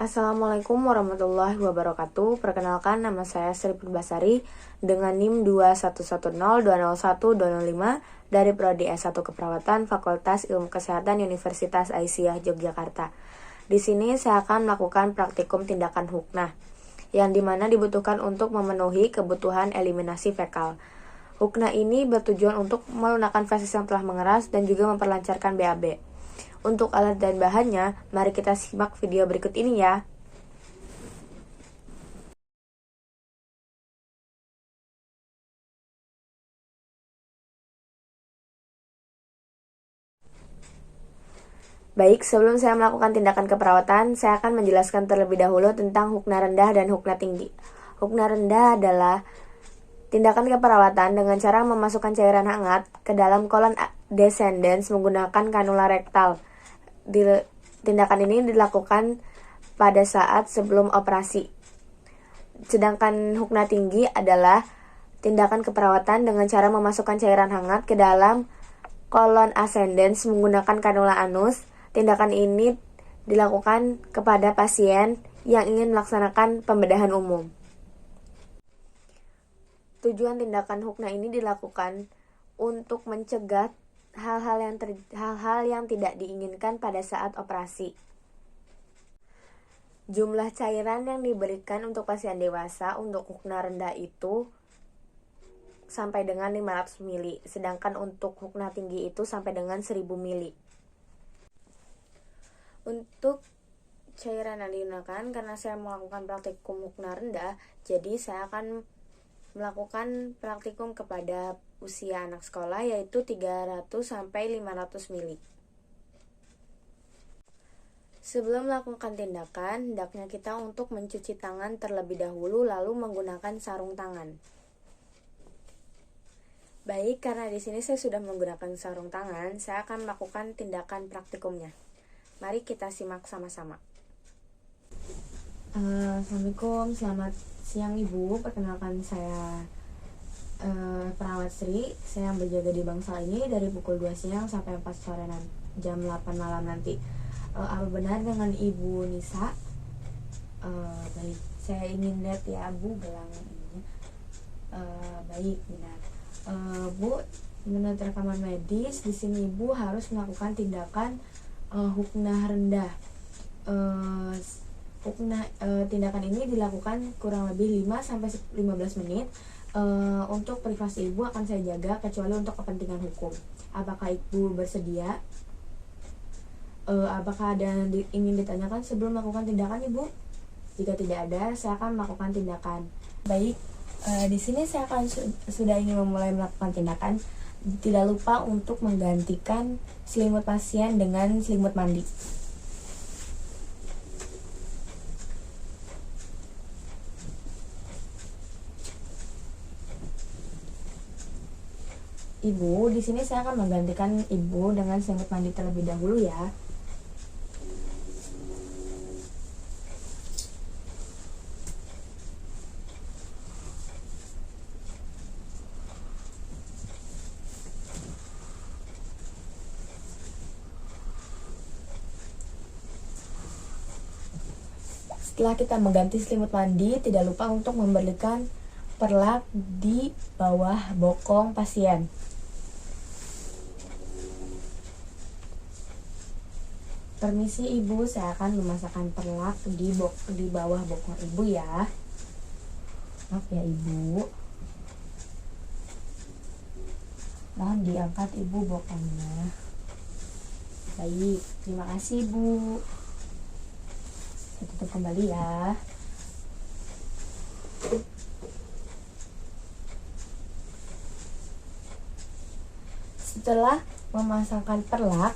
Assalamualaikum warahmatullahi wabarakatuh. Perkenalkan, nama saya Sri Purbasari dengan NIM 2110201-205 dari Prodi S1 Keperawatan Fakultas Ilmu Kesehatan Universitas Aisyah Yogyakarta. Di sini saya akan melakukan praktikum tindakan huknah yang dimana dibutuhkan untuk memenuhi kebutuhan eliminasi fekal. Huknah ini bertujuan untuk melunakkan feses yang telah mengeras dan juga memperlancarkan BAB. Untuk alat dan bahannya, mari kita simak video berikut ini ya. Baik, sebelum saya melakukan tindakan keperawatan, saya akan menjelaskan terlebih dahulu tentang huknah rendah dan huknah tinggi. Huknah rendah adalah tindakan keperawatan dengan cara memasukkan cairan hangat ke dalam kolon descendens menggunakan kanula rektal. Tindakan ini dilakukan pada saat sebelum operasi. Sedangkan huknah tinggi adalah tindakan keperawatan dengan cara memasukkan cairan hangat ke dalam kolon ascendens menggunakan kanula anus. Tindakan ini dilakukan kepada pasien yang ingin melaksanakan pembedahan umum. Tujuan tindakan huknah ini dilakukan untuk mencegah hal-hal yang tidak diinginkan pada saat operasi. Jumlah cairan yang diberikan untuk pasien dewasa untuk huknah rendah itu sampai dengan 500 ml, sedangkan untuk huknah tinggi itu sampai dengan 1000 ml. Untuk cairan yang digunakan, karena saya melakukan praktikum huknah rendah, jadi saya akan melakukan praktikum kepada usia anak sekolah yaitu 300-500 ml. Sebelum melakukan tindakan, hendaknya kita untuk mencuci tangan terlebih dahulu lalu menggunakan sarung tangan. Baik, karena di sini saya sudah menggunakan sarung tangan, saya akan melakukan tindakan praktikumnya. Mari kita simak sama-sama. Assalamualaikum, selamat siang Ibu. Perkenalkan saya perawat Sri. Saya yang berjaga di bangsal ini dari pukul 2 siang sampai 4 sore jam 8 malam nanti. Apa benar dengan Ibu Nisa? Baik, saya ingin lihat ya Bu gelang ini. Baik, benar. Bu, menurut rekaman medis di sini Ibu harus melakukan tindakan huknah rendah. Tindakan ini dilakukan kurang lebih 5-15 menit. Untuk privasi Ibu akan saya jaga kecuali untuk kepentingan hukum. Apakah Ibu bersedia? Apakah ada yang ingin ditanyakan sebelum melakukan tindakan Ibu? Jika tidak ada, saya akan melakukan tindakan. Baik, di sini saya akan sudah ingin memulai melakukan tindakan. Tidak lupa untuk menggantikan selimut pasien dengan selimut mandi. Ibu, di sini saya akan menggantikan Ibu dengan selimut mandi terlebih dahulu ya. Setelah kita mengganti selimut mandi, tidak lupa untuk memberikan perlak di bawah bokong pasien. Permisi Ibu, saya akan memasakkan perlak di bawah bokong Ibu ya. Maaf ya Ibu. Mohon diangkat Ibu bokongnya. Baik, terima kasih Ibu. Saya tutup kembali ya. Setelah memasangkan perlak,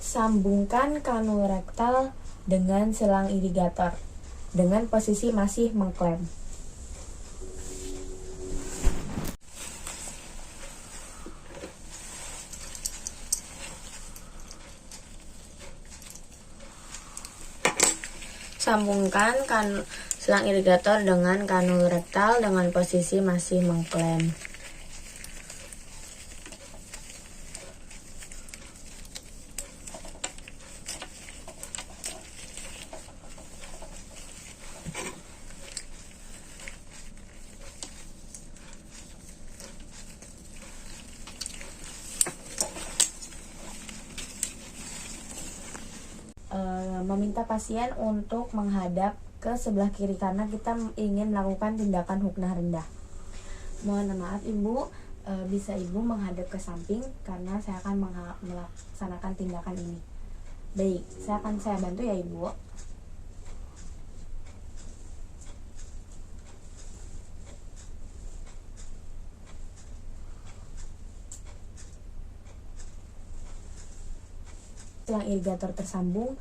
sambungkan kanul rektal dengan selang irigator dengan posisi masih mengklem. Sambungkan selang irigator dengan kanul rektal dengan posisi masih mengklem. meminta pasien untuk menghadap ke sebelah kiri karena kita ingin melakukan tindakan huknah rendah. Mohon maaf Ibu, bisa Ibu menghadap ke samping karena saya akan melaksanakan tindakan ini. Baik, saya bantu ya Ibu. Setelah irigator tersambung,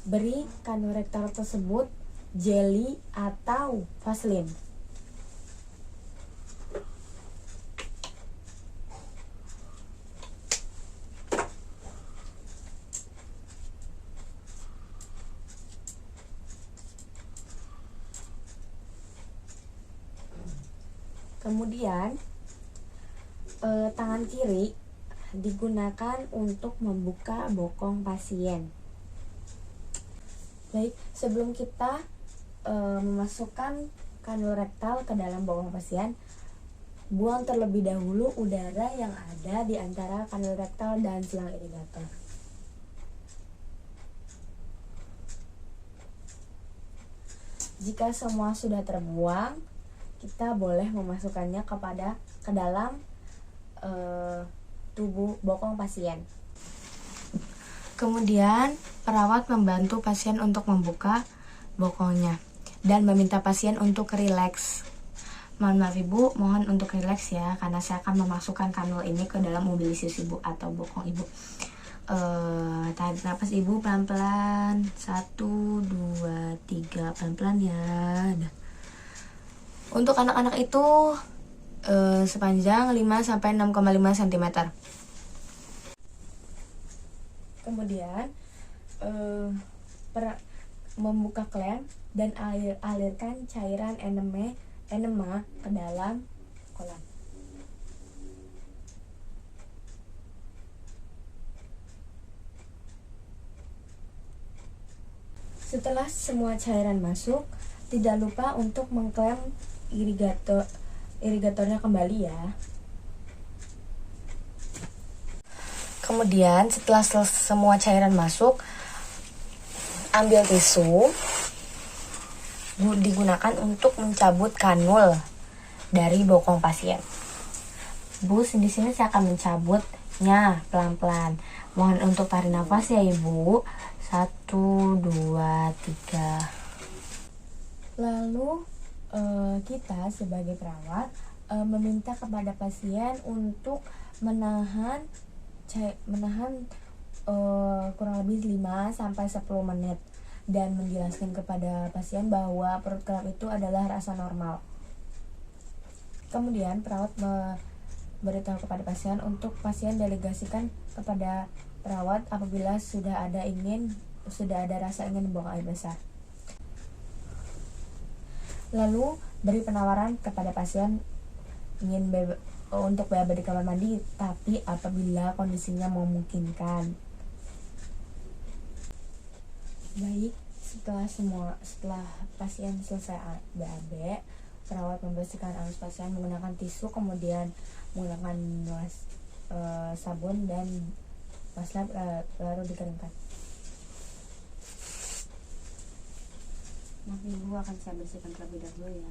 beri kanorektal tersebut jelly atau vaselin. Kemudian tangan kiri digunakan untuk membuka bokong pasien. Baik, sebelum kita memasukkan kanul rektal ke dalam bokong pasien, buang terlebih dahulu udara yang ada di antara kanul rektal dan selang irigator. Jika semua sudah terbuang, kita boleh memasukkannya ke dalam tubuh bokong pasien. Kemudian perawat membantu pasien untuk membuka bokongnya dan meminta pasien untuk rileks. Mohon maaf Ibu, mohon untuk rileks ya, karena saya akan memasukkan kanul ini ke dalam mobilisis Ibu atau bokong Ibu. Tarik napas Ibu pelan-pelan, 1, 2, 3, pelan-pelan ya. Nah. Untuk anak-anak itu sepanjang 5-6,5 cm. Kemudian membuka klem dan alirkan cairan enema ke dalam kolam. Setelah semua cairan masuk, tidak lupa untuk mengklem irigatornya kembali ya. Kemudian setelah semua cairan masuk, ambil tisu, digunakan untuk mencabut kanul dari bokong pasien. Bu, di sini saya akan mencabutnya pelan-pelan. Mohon untuk tarik nafas ya Ibu. 1, 2, 3. Lalu kita sebagai perawat meminta kepada pasien untuk menahan kurang lebih 5-10 menit dan menjelaskan kepada pasien bahwa perut kram itu adalah rasa normal. Kemudian perawat memberitahu kepada pasien untuk pasien delegasikan kepada perawat apabila sudah ada rasa ingin buang air besar. Lalu beri penawaran kepada pasien ingin untuk BAB di kamar mandi, tapi apabila kondisinya memungkinkan. Baik, setelah pasien selesai BAB, perawat membersihkan anus pasien menggunakan tisu, kemudian menggunakan sabun dan maslab, lalu dikeringkan. Nanti Ibu akan saya bersihkan terlebih dahulu ya.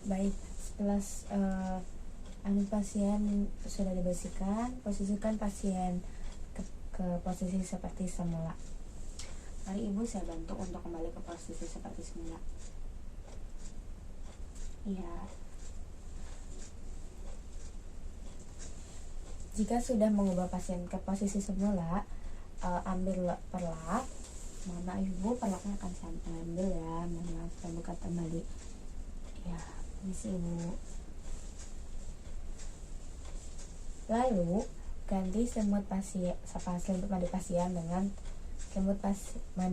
Baik, setelah anus pasien sudah dibersihkan, posisikan pasien ke posisi seperti semula. Mari Ibu saya bantu untuk kembali ke posisi seperti semula. Iya. Jika sudah mengubah pasien ke posisi semula, ambil perlak. Mohon maaf Ibu, perlaknya akan saya ambil ya. Mohon maaf, saya buka kembali. Ya, ini sih Ibu. Lalu ganti selimut mandi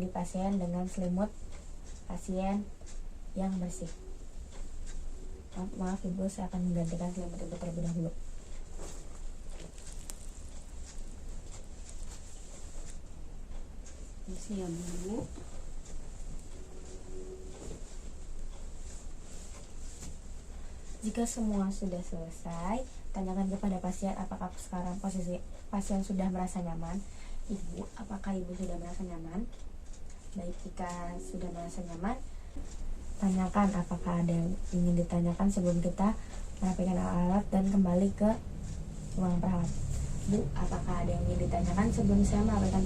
pasien dengan selimut pasien yang bersih. Maaf Ibu, saya akan menggantikan selimut Ibu terlebih dahulu. Isi ya Bu. Jika semua sudah selesai, tanyakan kepada pasien apakah sekarang posisi pasien sudah merasa nyaman. Ibu, apakah Ibu sudah merasa nyaman? Baik, jika sudah merasa nyaman, tanyakan apakah ada yang ingin ditanyakan sebelum kita merapikan alat dan kembali ke ruang perawat. Bu, apakah ada yang ingin ditanyakan sebelum saya merapikan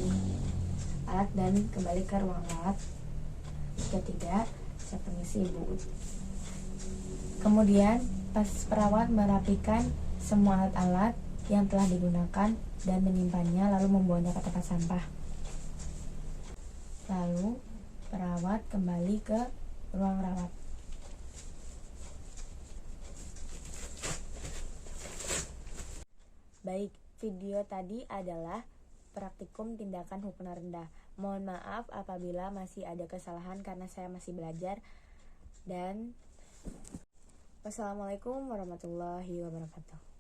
alat dan kembali ke ruang perawat? Jika tidak, saya permisi Ibu. Kemudian, perawat merapikan semua alat-alat yang telah digunakan dan menyimpannya, lalu membawanya ke tempat sampah. Lalu, perawat kembali ke ruang rawat. Baik, video tadi adalah praktikum tindakan hukna rendah. Mohon maaf apabila masih ada kesalahan karena saya masih belajar. Dan wassalamualaikum warahmatullahi wabarakatuh.